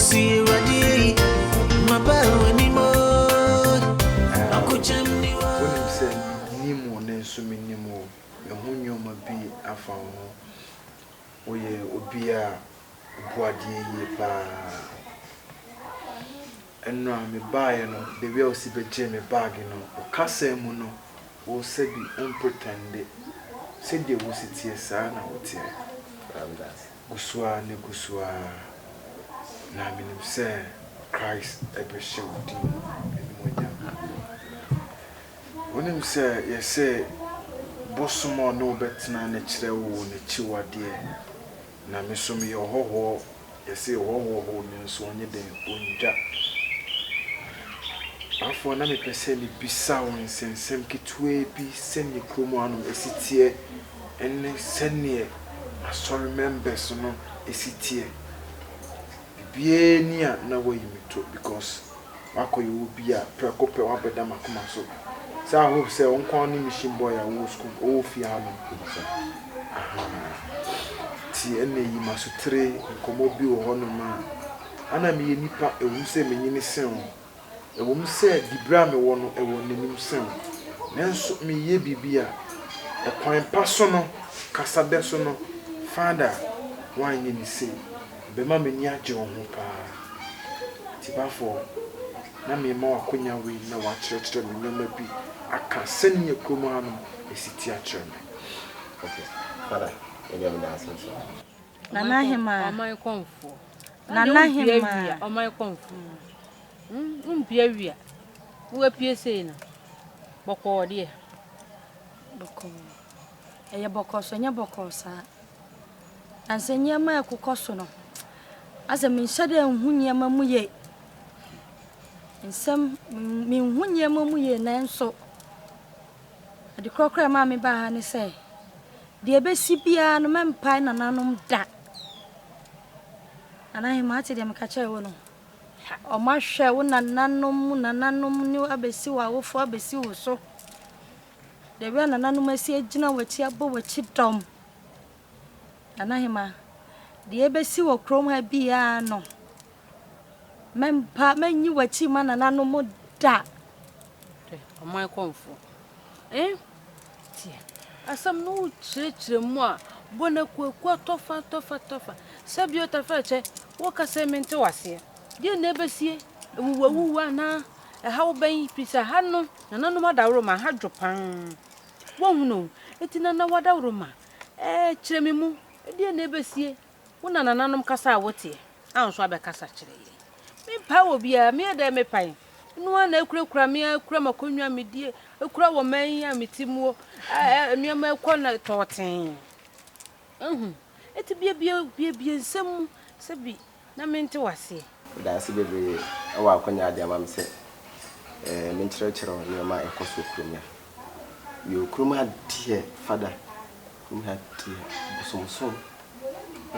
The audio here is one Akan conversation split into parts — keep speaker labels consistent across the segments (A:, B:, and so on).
A: see ready. My boy anymore. I could jam the one.
B: When you say Nimo, Nensu Minimo, a Hunyo be a found. Oye, Obia, Boadi, Ba. And now me buy, the real Sibbe Jamie bargain, or Cassa Mono, or said be unpretended. Said they will sit here, son, I would say. Guswa, Neguswa. Now, I mean, say, Christ, ever showed you. When him say, yes, say, Bossumo no better than a chill, the chiwa dear. Now, Miss me your ho, yes, say, ho, and so on your day, Bunja. After an amic send be sound, send some kitway, be send your chromo, a city, and send near. I so remember, so no, a city. Be near now where you meet to because Marco you will be a precope one better Macumaso. So I hope say on machine boy I will school all fiaman. See any you must tray and come up you on man. And I mean nipa a woman say me sound. A woman said the brame one a one name sound. Nanso me ye be a point personal casadesono father wine in the sea. Bema me nya je ho pa tibafo na me ma wakonya we na wa chire me nyoma bi aka sanye kromo hanu esiti a chire me.
C: Okay father enye me da so
D: nana hema
E: amai konfo
D: nana hema
E: amai konfo mpia wia wo pie sei na boko de
D: boko eye boko so nya boko sa ansenye ma ekokoso no asa min shade hunye mamuye nsem min hunye mamuye na nso ade krokra ma me ba ha ne se de ebesi bia no mempai nananom da anahi ma ati de me ka che wo no o ma hwe wo nananom ni abesi wa wo fo abesi wo so de bia nananom asi agina wachi abo wachi dom anahi ma de ebesi wo krom ha bia no mempa manyi wachi ma nananom da
E: amai konfo tie asam no chire mu a bona kwa tofa sabio tafa che wo ka semente wase de na ebesie wuwa na hawo ban pisa hanu nananom adawro ma ha dwopan wo hunu etina na wadawro ma chire me mu de na ebesie wo na nananom kasa awote anso abekasa chire ye me pa wo bia me da me pai no na ekura me ekura makonwa me die ekura wo man ya metimuo nnuama ekona toten eti bia nsem sebi na mente wase
C: da se bebre awa akonya ade ama me se me nkyerɛkyerɛ nnuama ekoso kromia yo kroma die father kroma die bosomsom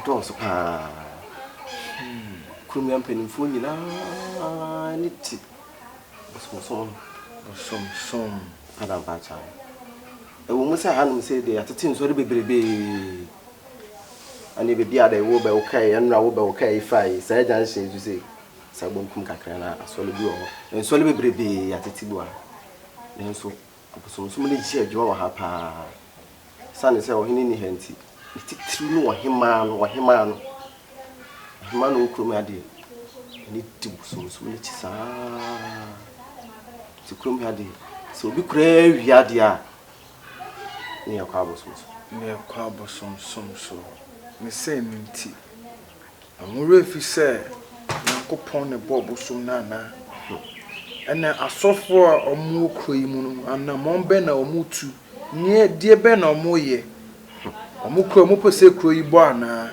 C: to so pa kromia mpanimfo nyina ne ti bosomsom adam pacha ewo mu se hanum se de atete nsori bebrebe ani be bia da wo be okay enra wo be okay fai sa junction you say sa bonkum kakra na asole bi wo nsole bebrebe atete bo a nenso bosomsom ne ji adwo wo ha pa sa ne se wo hini ni hanti titiri no wo hema no okrum ade ni ti bosomsom ne ti sa ti krum ade so bi kura wi ade a ne yakwa bosomsom
B: So me say minti amure fi say yankopon ne bobo so na ena asofo a omu kroyi mu no anamon be na omu tu nie die be na omu ye omu kro mu pese kroyi bo ana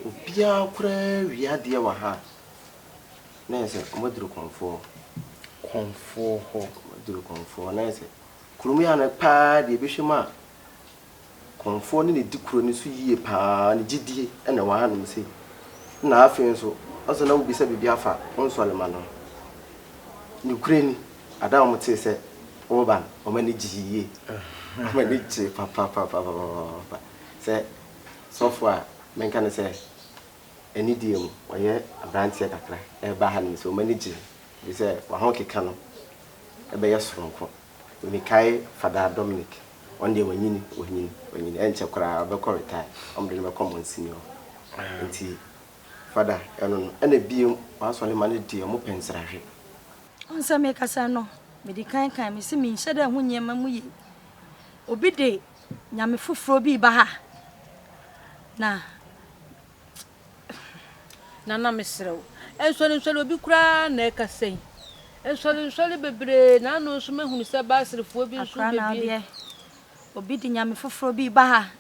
C: obia kura wi ade wa ha na se omoduru konfo
B: ho
C: moduru konfo na se kurumi ana pa de behwema konfo ni dikuro ni so yie pa ni gidie na wa hanum sei na afen so aso na ubisa bibia fa onsole ma no ni kureni ada mo te se oban o ma ni giye o ma ni che pa se so far men kan se any deal, or yet a branch at a crack, a bahan so many Jim. We say, Wahonki Cano, a bear strong. We may carry Father Dominic. One day when you enter cry, I'll call it time. I'm the common senior. And Father, and a beam was only managed to your mopens.
D: On some make us no, but the kind see me, said that when your mammy obey, Yamifu Frobi Baha. Na
E: Nana Mr. And so will be cry, neck say. And so be now no summer who is a basil for being so
D: obedient Yamifu Frobi Baha.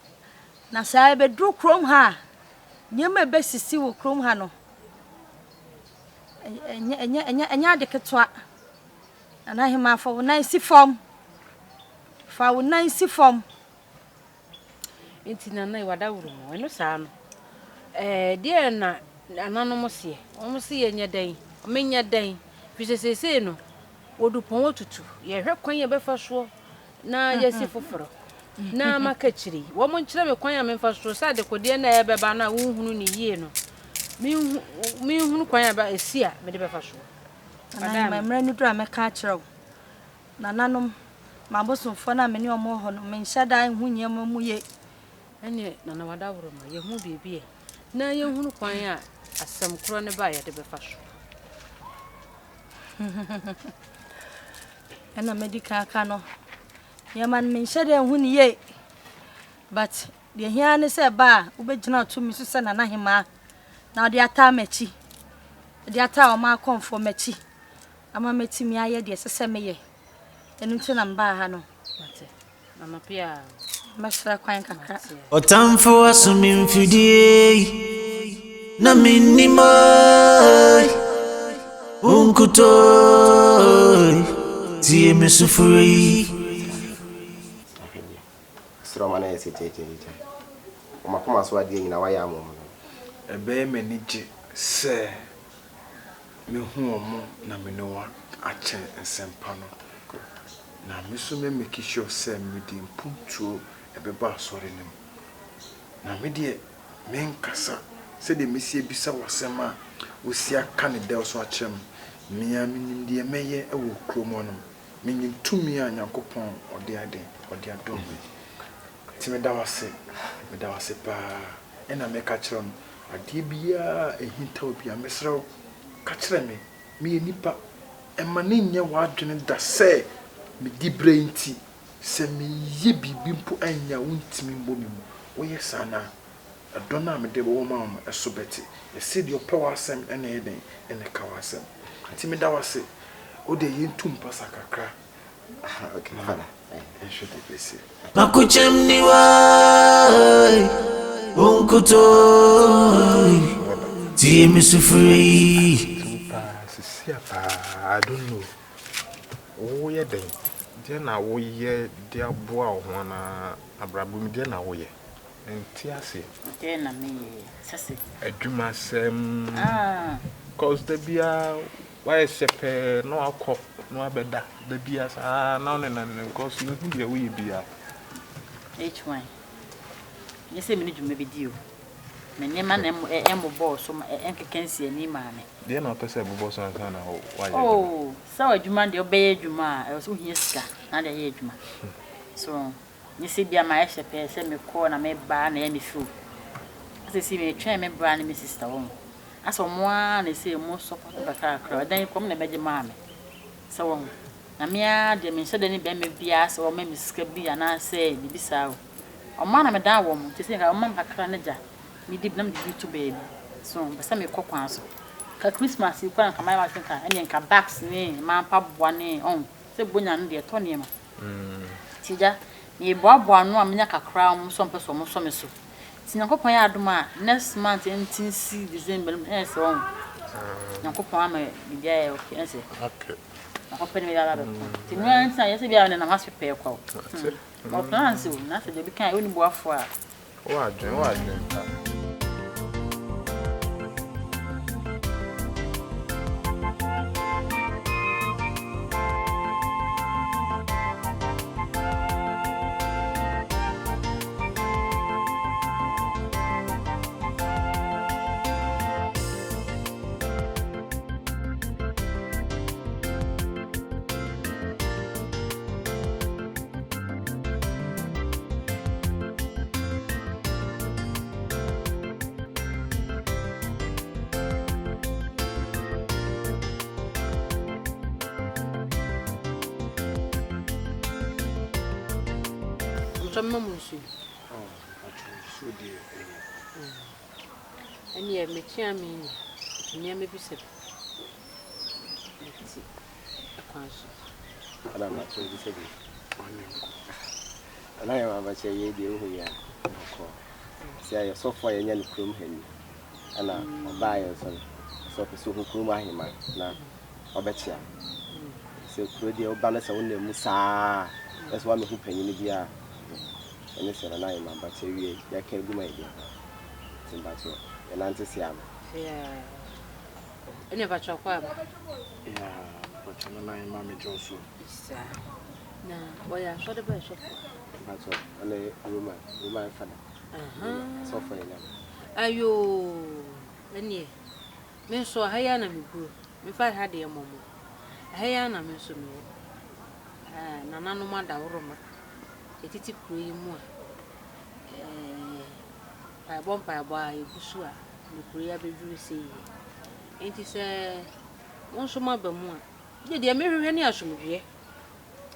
D: Na say be drew chrome ha. Nyama besi si wo chrome ha no. Enya de ketwa. Ana hima for nice form. For nice form.
E: Inti Nana wada wuru mo eno saa no dear na ananom se omo se yenya dan omenya dan fisesese no wodu pon otutu ye hwe kwan ye befa so na yesi foforo na makachiri wo mo nkyere me kwan ya me fa so sa de kodie na ye beba na wo hunu ni yie no mi hunu kwan ya ba esia me de befa so
D: ana ma mra ni dura me ka kire wo nananom mabosomfo na me ne omo ho no me nhyɛ dan hu nyema mu ye
E: ene Nana wada wuru ma ye hu bibie na ye hunu kwan a asam kro ne ba ye de befa so
D: ana medical ka no yaman me nhyɛ dan hu ni ye but de hia ne se ba wo begina to mi so se Nana hima na de ata machi de ata o ma konfo machi ama meti mi aye de sese me ye enu nti na mba ha no
E: mate Nana pia
D: masra kwan kakra
A: Otamfo asumi mfidie na minimo unkuto tie mesufuri
C: Stromana is it. Omakoma so ade nyina waya mo.
B: Ebe manage se me hu omo na me no wa ache ensempa no. Na me so me make sure se me di mpuntuo ebeba asore nim. Na me de me nkasa se de mesie bisa wasema osia ka ne del so akyem. Me ya minim de meye ewo kromo no. Minim tumi a Nyankopon ode ade ode adom. Ti me da wase pa ena me ka kyerem ade bia ehinta obi a mesrew ka kyerem me nipa emane nye wadwene da se me di brainti se me ye bibi mpo anya wontimi mbomi mu wo ye sana adona me de wo ma esobeti e se de opewa asem ena eden ena ka wasem ti me da wase o de yentum pasa kakra.
C: Okay, Father.
A: Makuchem niwa unkuto tie mesufuri
B: I don't know. Oh, yeah, then I will ye dear boy, one abrabum, then I will ye. And Tiasi,
F: then I mean, Sassy.
B: a dreamer, cause the beer, why shepherd, no alcohol, no better. The beers are now and then, cause you will be a
F: H1. You say, me, you may be due. My name and boss, so my uncle can see any man.
B: They are not a several boss on Hannah.
F: Oh, so I demand your bay, Juma. I was who here, not a Juma. So, you see, be a my shepherd, send me corn, I may buy any food. As I see me, try me, brand Mrs. Stone. As on one, they say most support of a car, then you come and make mammy. So, na mea de me shede ni be me bias o me miska bi ana say bi bisa o o ma na me da wo mo te se ka o ma kakra na ja mi dib na me di to baby so be se me kokwan so ka Christmas kwa nka mai ma ka ene nka bags ni ma pa boa ni on se bonya no de to ne ma tija ni boa no a menya kakra mo so mpeso mo so me so ti Nyankopon ya adoma next month entinsi December so on Nyankopon ama bi dia okay say
B: okay.
F: Open me that. Tinwan say yes be na na maso pe kwa. O plan so na se de bi kan oni boafo a.
B: Wa adwen.
E: Patramamusu.
B: Oh, so dear.
E: And yet, me cheer me near me be said.
C: I don't know what to say. And I am about to say, you who are. Say, I saw for a young crew hen. And I buy a son. So, who crew my him now. I bet you. So, could the old balance on the Musa? That's one who pay you here. And it's an I am about to say, I can't do my idea. But you're an answer.
E: Yeah. I never talk about.
B: Yeah, but I'm not Mammy Johnson.
E: Nah, boy, I saw the best of
C: That's all. And a woman, father. So for you.
E: Ayo, any. Men so Hayana me grew. If I had a moment, Hayana me so me. Nana no matter Roma. It is cream more. I bump by Busua, the Korea be say. Ain't he say, one so much more. Did you marry any assume ye?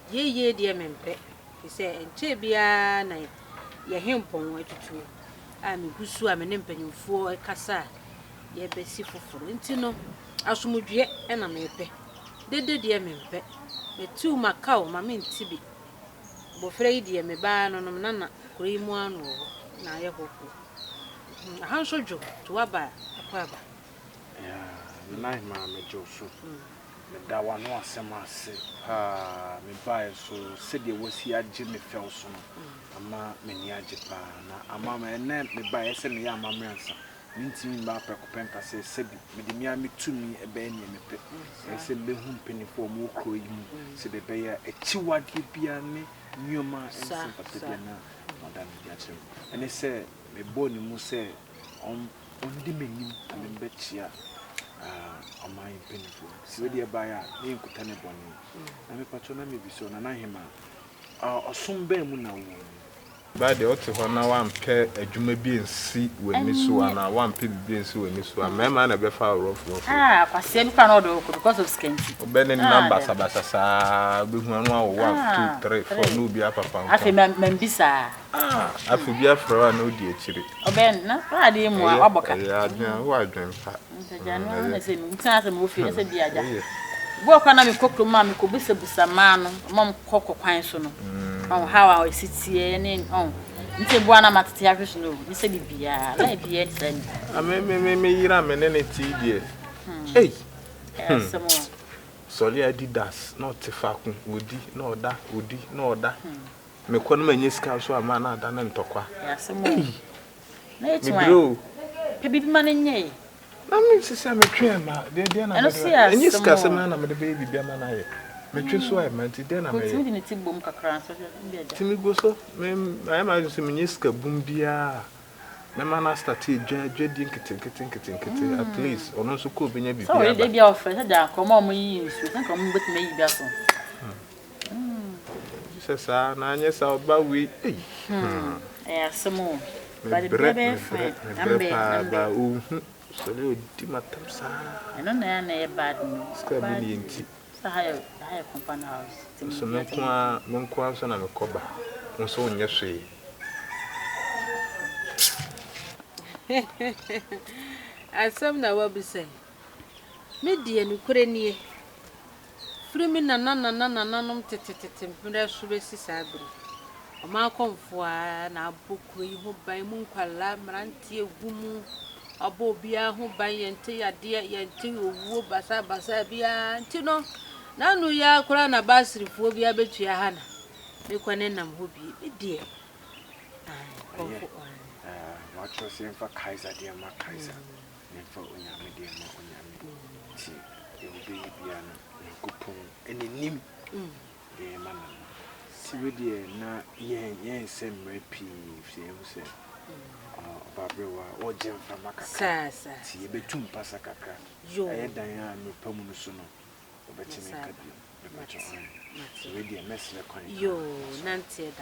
E: Ye, dear men pet. He said, and Chebia, nay, ye him pon way to true. I'm a Busua, I'm an impenium for a cassa. Ye be see for Intino. Assume yet, and I may pay. Did dear men pet. The 2 Macau, my mean Tibby. Bofrey, dear me ban on Nana, cream one or Naya Hopo. How should you to a bar?
B: Yeah, nine Mammy Johnson. That one was some say, me buy so said you was here Jimmy Felson. Ama many Japan, a mamma and then me buy a semi mamma. Minting back a say, said, me to me a benny me pet. I said, be home penny for more crowing. Said the bear a chiwaki piano, new man, and sympathy, Madame Yachim. And they said, me bony must say, on the menu, and then bet here. On my painful. See, dear buyer, you could tell me bonny. I'm a patron, maybe so, and I him. Some bear moon.
G: By the author, now one pair a jume being see when Miss One, and one pig being so when Miss One. My man, a befa rough.
F: Ah, I same cannot do because of skin.
G: Benning numbers, Abasa, big 1, 1, 2, 3, 4, no be up upon.
F: I feel membisa.
G: I feel be a for no dear chili.
F: Oh, Ben, not I didn't want to
G: yeah, why drink fat?
F: I say, it's a movie, I said, dear. Walk on a cook to mammy could be a man, Mom Coco Pine soon. Oh, how I sit here and on. It's a one at the average no. You say, be a lady,
G: I may ram and any tea, dear. Hey,
F: some more.
G: Sorry, I did that. Not a falcon, woody, no that. Me kon many scouts so a man at an tokwa.
F: Yes, some more.
G: Me grow.
F: Baby man in ye.
G: I mean, say, I'm a train, and you scarce a man, I'm the baby, be a man. Me so I meant it then. I'm a
F: boom cacran.
G: Timmy go so. I imagine some Niska Bumbia. My man started dreading it at least, or not so cool being a bit.
F: So they be offered that come on, we come with me, Besson.
G: Says, yes, I'll bow we.
F: Yes, some more.
G: But the bread, so you dimataps.
F: I don't know a bad news. I company house.
G: So no question and a cobber. And so on your say.
E: I some now will be saying. Midi and Ukraine. Free me none temporary sabri. A malcom for now book who buy moon calamranti woman. A bobia who buy and tea a dear yanting who basa bia antino. Now no ya kurana basri phobia bet ya hana. Me kwanenam hobi dear.
B: What was in for Kaiser, dear Mark Kaiser, and for Unyami, dear Unyami. See, it will be piano, coupon, and in him, dear man. See, dear, na yen, same repeat, she said, Barbara, or Jem from Maca, see, a betum passacaka. You are Diana, no permusuno, but you make a better one. Ready a mess like you, Nancy.